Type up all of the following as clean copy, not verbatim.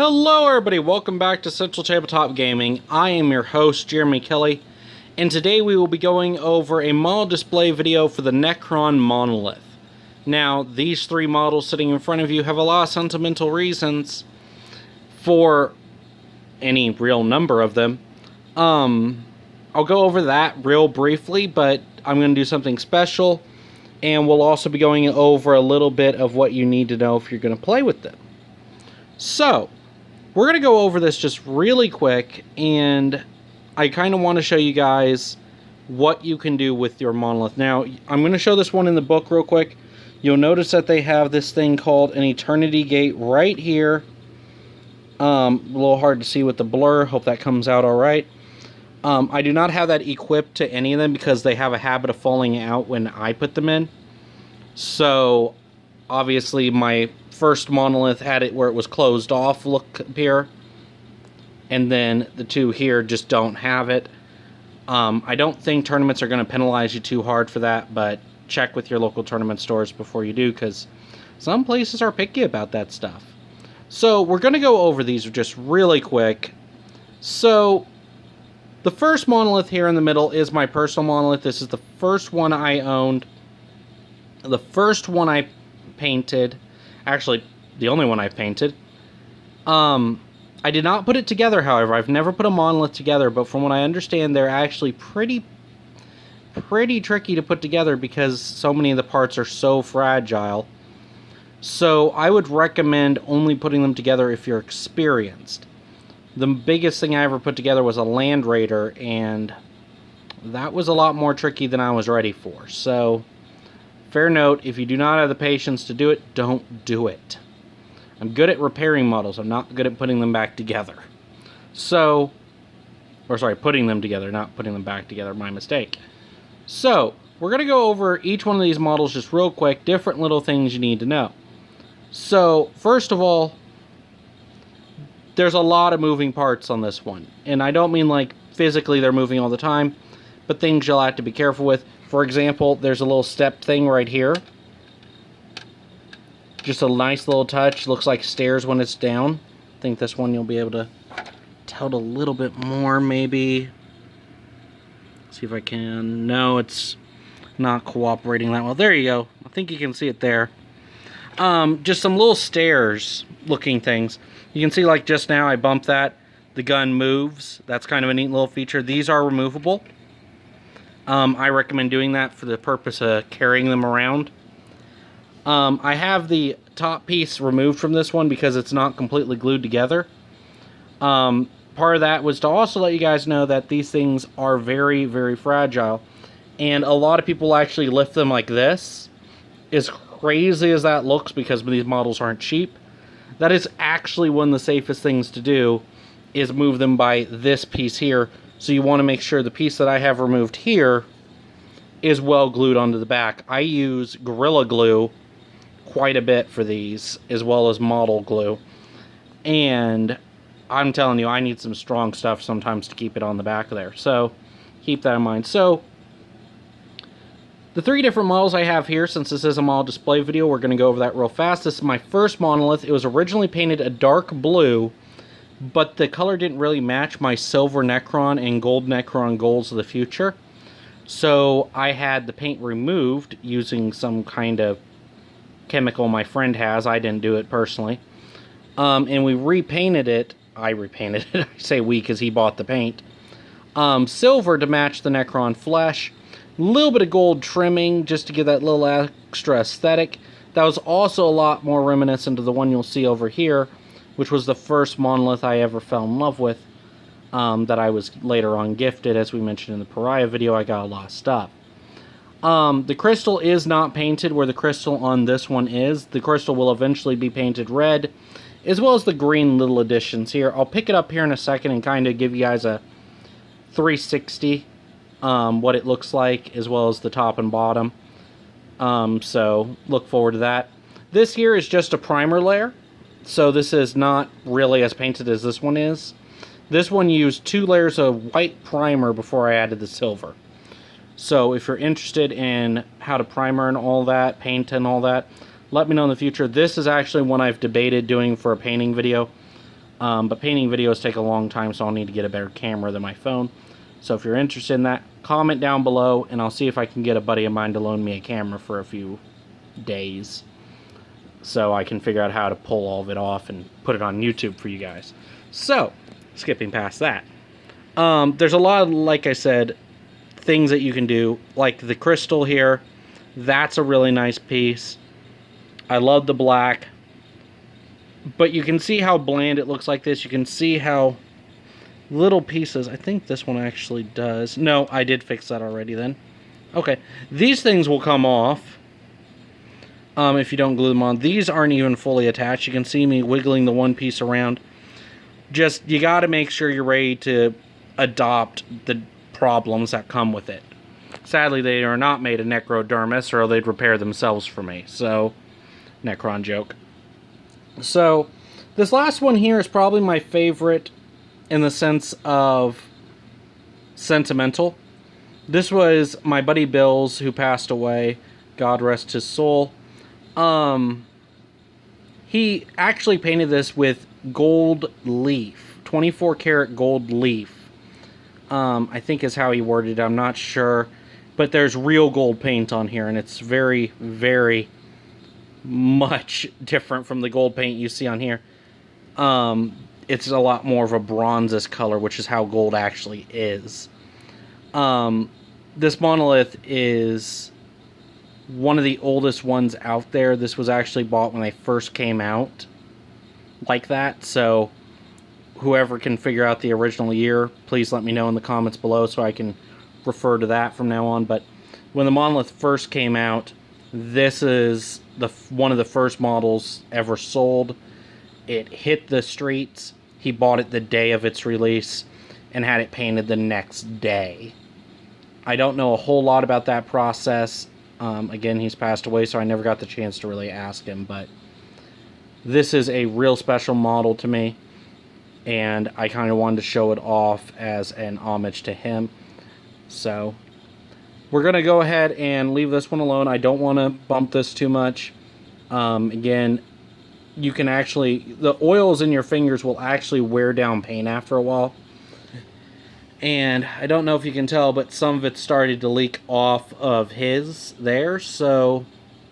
Hello everybody, welcome back to Central Tabletop Gaming. I am your host, Jeremy Kelly, and today we will be going over a model display video for the Necron Monolith. Now, these three models sitting in front of you have a lot of sentimental reasons for any real number of them. I'll go over that real briefly, but I'm going to do something special, and we'll also be going over a little bit of what you need to know if you're going to play with them. So, we're going to go over this just really quick, and I kind of want to show you guys what you can do with your Monolith. Now, I'm going to show this one in the book real quick. You'll notice that they have this thing called an Eternity Gate right here. A little hard to see with the blur. Hope that comes out alright. I do not have that equipped to any of them because they have a habit of falling out when I put them in. So, obviously, my first Monolith had it where it was closed off, look up here. And then the two here just don't have it. I don't think tournaments are going to penalize you too hard for that, but check with your local tournament stores before you do, because some places are picky about that stuff. So, we're going to go over these just really quick. So, the first Monolith here in the middle is my personal Monolith. This is the first one I owned. The first one I painted. Actually, the only one I've painted. I did not put it together, however. I've never put a Monolith together, but from what I understand, they're actually pretty tricky to put together because so many of the parts are so fragile. So I would recommend only putting them together if you're experienced. The biggest thing I ever put together was a Land Raider, and that was a lot more tricky than I was ready for. So, fair note, if you do not have the patience to do it, don't do it. I'm good at repairing models. I'm not good at putting them back together. So, putting them together, not putting them back together, my mistake. So, we're going to go over each one of these models just real quick, different little things you need to know. So, first of all, there's a lot of moving parts on this one. And I don't mean like physically they're moving all the time, but things you'll have to be careful with. For example, there's a little step thing right here. Just a nice little touch. Looks like stairs when it's down. I think this one you'll be able to tell it a little bit more, maybe. See if I can. No, it's not cooperating that well. There you go. I think you can see it there. Just some little stairs looking things. You can see, like, just now I bumped that. The gun moves. That's kind of a neat little feature. These are removable. I recommend doing that for the purpose of carrying them around. I have the top piece removed from this one because it's not completely glued together. Part of that was to also let you guys know that these things are very, very fragile. And a lot of people actually lift them like this. As crazy as that looks, because these models aren't cheap, that is actually one of the safest things to do, is move them by this piece here. So you want to make sure the piece that I have removed here is well glued onto the back. I use Gorilla Glue quite a bit for these, as well as Model Glue. And I'm telling you, I need some strong stuff sometimes to keep it on the back there. So keep that in mind. So the three different models I have here, since this is a model display video, we're going to go over that real fast. This is my first Monolith. It was originally painted a dark blue, but the color didn't really match my silver Necron and gold Necron Golds of the future. So I had the paint removed using some kind of chemical my friend has. I didn't do it personally. And we repainted it. I repainted it. I say we because he bought the paint. Silver to match the Necron flesh. A little bit of gold trimming just to give that little extra aesthetic. That was also a lot more reminiscent of the one you'll see over here, which was the first Monolith I ever fell in love with, that I was later on gifted. As we mentioned in the Pariah video, I got a lot of stuff. The crystal is not painted where the crystal on this one is. The crystal will eventually be painted red, as well as the green little additions here. I'll pick it up here in a second and kind of give you guys a 360, what it looks like, as well as the top and bottom. So look forward to that. This here is just a primer layer. So this is not really as painted as this one is. This one used 2 layers of white primer before I added the silver. So if you're interested in how to primer and all that, paint and all that, let me know in the future. This is actually one I've debated doing for a painting video. But painting videos take a long time, so I'll need to get a better camera than my phone. So if you're interested in that, comment down below, and I'll see if I can get a buddy of mine to loan me a camera for a few days, so I can figure out how to pull all of it off and put it on YouTube for you guys. So, skipping past that. There's a lot of, like I said, things that you can do. Like the crystal here. That's a really nice piece. I love the black. But you can see how bland it looks like this. You can see how little pieces. I think this one actually does. No, I did fix that already then. Okay. These things will come off if you don't glue them on. These aren't even fully attached. You can see me wiggling the one piece around. Just, you got to make sure you're ready to adopt the problems that come with it. Sadly, they are not made of necrodermis, or they'd repair themselves for me. So, Necron joke. So, this last one here is probably my favorite in the sense of sentimental. This was my buddy Bill's, who passed away. God rest his soul. He actually painted this with gold leaf. 24 karat gold leaf. I think is how he worded it. I'm not sure. But there's real gold paint on here, and it's very, very much different from the gold paint you see on here. It's a lot more of a bronzes color, which is how gold actually is. This monolith is one of the oldest ones out there. This was actually bought when they first came out like that, so whoever can figure out the original year, please let me know in the comments below so I can refer to that from now on. But when the monolith first came out, this is one of the first models ever sold. It hit the streets. He bought it the day of its release and had it painted the next day. I don't know a whole lot about that process. Again, he's passed away, so I never got the chance to really ask him, but this is a real special model to me, and I kind of wanted to show it off as an homage to him. So, we're going to go ahead and leave this one alone. I don't want to bump this too much. Again, you can actually, the oils in your fingers will actually wear down paint after a while. And I don't know if you can tell, but some of it started to leak off of his there, so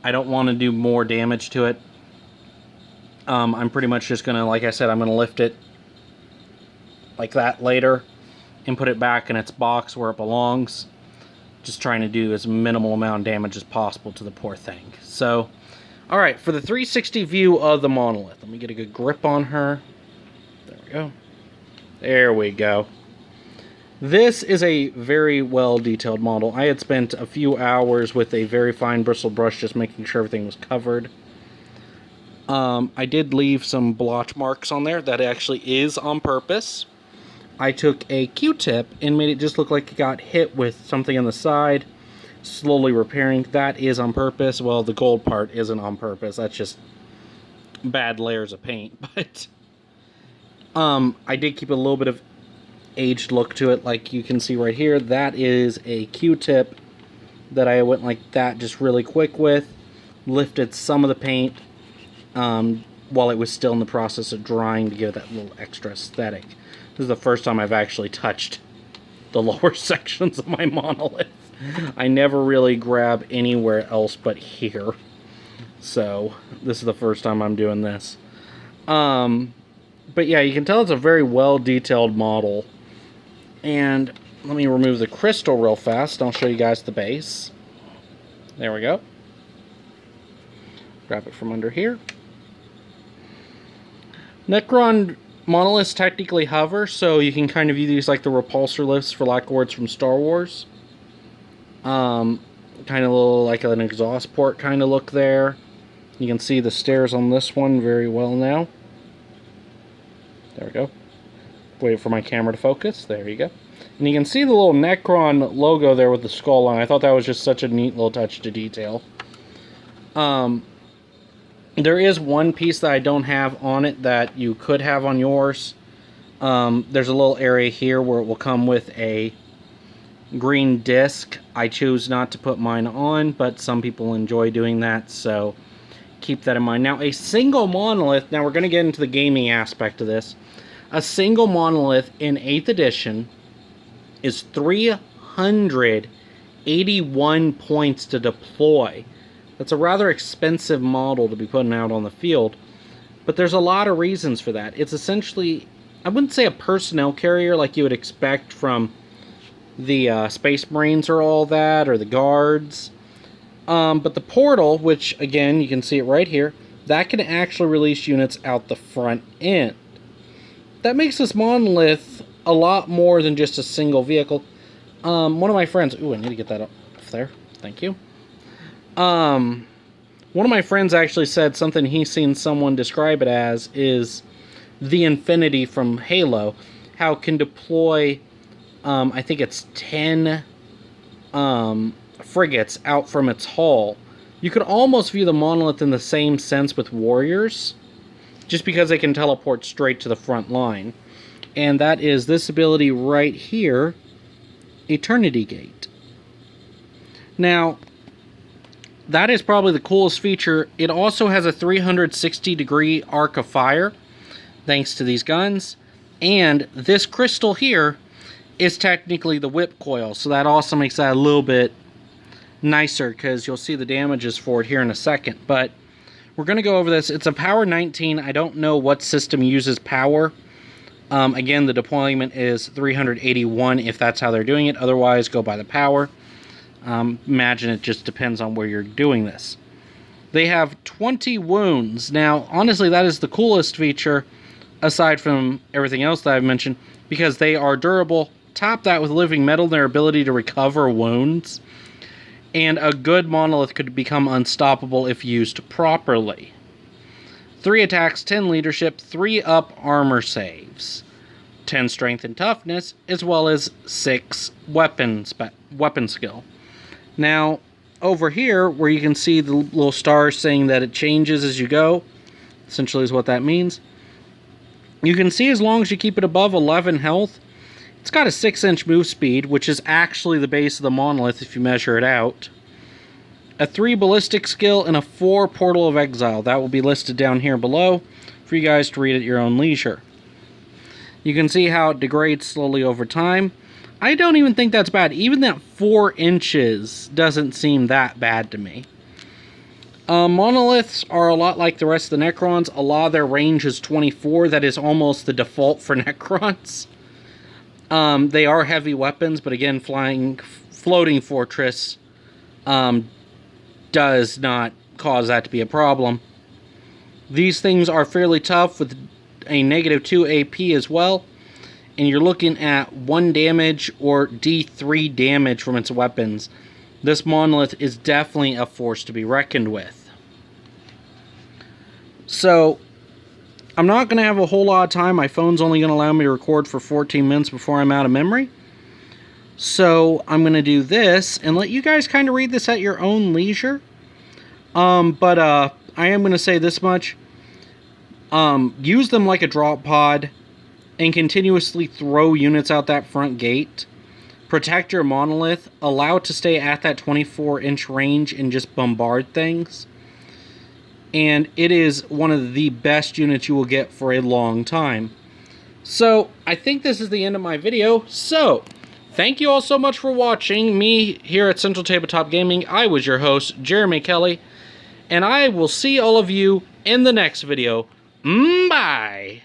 I don't want to do more damage to it. I'm pretty much just going to, like I said, I'm going to lift it like that later and put it back in its box where it belongs. Just trying to do as minimal amount of damage as possible to the poor thing. So, alright, for the 360 view of the monolith, let me get a good grip on her. There we go. There we go. This is a very well detailed model. I had spent a few hours with a very fine bristle brush just making sure everything was covered. I did leave some blotch marks on there. That actually is on purpose. I took a Q-tip and made it just look like it got hit with something on the side, slowly repairing. That is on purpose. Well, the gold part isn't on purpose. That's just bad layers of paint. But I did keep a little bit of aged look to it, like you can see right here. That is a Q-tip that I went like that just really quick with. Lifted some of the paint while it was still in the process of drying to give it that little extra aesthetic. This is the first time I've actually touched the lower sections of my monolith. I never really grab anywhere else but here. So, this is the first time I'm doing this. But yeah, you can tell it's a very well-detailed model. And let me remove the crystal real fast, and I'll show you guys the base. There we go. Grab it from under here. Necron monoliths technically hover, so you can kind of view these like the repulsor lifts, for lack of words, from Star Wars. Kind of a little like an exhaust port kind of look there. You can see the stairs on this one very well now. There we go. Wait for my camera to focus. There you go. And you can see the little Necron logo there with the skull on. I thought that was just such a neat little touch to detail. There is one piece that I don't have on it that you could have on yours. There's a little area here where it will come with a green disc. I choose not to put mine on, but some people enjoy doing that, so keep that in mind. Now, a single Monolith, now we're going to get into the gaming aspect of this. A single Monolith in 8th edition is 381 points to deploy. That's a rather expensive model to be putting out on the field, but there's a lot of reasons for that. It's essentially, I wouldn't say a personnel carrier like you would expect from the Space Marines or all that, or the Guards. But the portal, which again, you can see it right here, that can actually release units out the front end. That makes this Monolith a lot more than just a single vehicle. One of my friends, ooh, I need to get that off there. Thank you. One of my friends actually said something he's seen someone describe it as is the Infinity from Halo. How it can deploy, I think it's 10 frigates out from its hull. You could almost view the Monolith in the same sense with warriors, just because they can teleport straight to the front line. And that is this ability right here, Eternity Gate. Now, that is probably the coolest feature. It also has a 360-degree arc of fire, thanks to these guns. And this crystal here is technically the whip coil, so that also makes that a little bit nicer, because you'll see the damages for it here in a second. But we're going to go over this. It's a power 19. I don't know what system uses power. Again, the deployment is 381 if that's how they're doing it. Otherwise, go by the power. Imagine it just depends on where you're doing this. They have 20 wounds. Now, honestly, that is the coolest feature, aside from everything else that I've mentioned, because they are durable. Top that with living metal, their ability to recover wounds. And a good Monolith could become unstoppable if used properly. 3 attacks, 10 leadership, 3 up armor saves, 10 strength and toughness, as well as 6 weapon skill. Now, over here, where you can see the little star saying that it changes as you go, essentially is what that means. You can see as long as you keep it above 11 health, it's got a 6-inch move speed, which is actually the base of the Monolith if you measure it out. A 3 ballistic skill and a 4 portal of exile. That will be listed down here below for you guys to read at your own leisure. You can see how it degrades slowly over time. I don't even think that's bad. Even that 4 inches doesn't seem that bad to me. Monoliths are a lot like the rest of the Necrons. A lot of their range is 24. That is almost the default for Necrons. They are heavy weapons, but again, floating fortress does not cause that to be a problem. These things are fairly tough with a -2 AP as well. And you're looking at 1 damage or D3 damage from its weapons. This Monolith is definitely a force to be reckoned with. So, I'm not going to have a whole lot of time. My phone's only going to allow me to record for 14 minutes before I'm out of memory. So, I'm going to do this and let you guys kind of read this at your own leisure. But I am going to say this much. Use them like a drop pod and continuously throw units out that front gate. Protect your Monolith. Allow it to stay at that 24-inch range and just bombard things. And it is one of the best units you will get for a long time. So, I think this is the end of my video. So, thank you all so much for watching me here at Central Tabletop Gaming. I was your host, Jeremy Kelly. And I will see all of you in the next video. Bye!